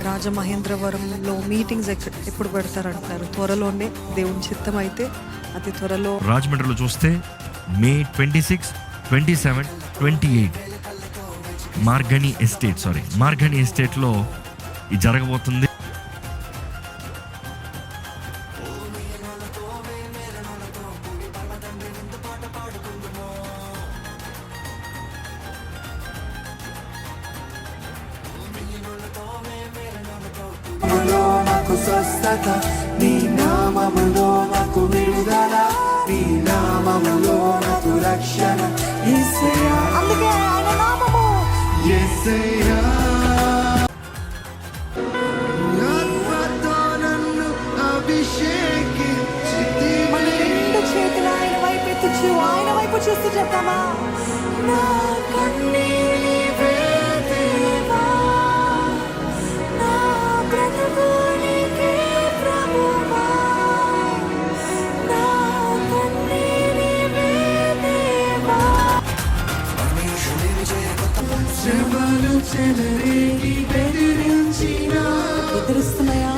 రాజమహేంద్రవరంలో మీటింగ్స్ ఎప్పుడు పెడతారంటున్నారు. త్వరలోనే దేవుని చిత్తం అయితే అతి త్వరలో. రాజమండ్రిలో చూస్తే మే 26, 27, 28 మార్గని ఎస్టేట్లో ఇది జరగబోతుంది. స్వస్థత నీ నామములో నాకు విడుదల, నీ నామములో నాకు రక్షణ. యేసయ్యా, అందుకే ఆయన నామము యేసయ్యా, ఆత్మతో నన్ను అభిషేకించితివి. మన రెండు చేతులు ఆయన వైపు ఎత్తుచు ఆయన వైపు చూస్తూ చెప్తామా, నా కన్నీరే దేవా, నా బ్రతుకునికే ప్రభువా, నా కన్నీరే దేవా. శ్రమలు చెలరేగి బెదిరించినా ఎదురుస్తున్నాయా?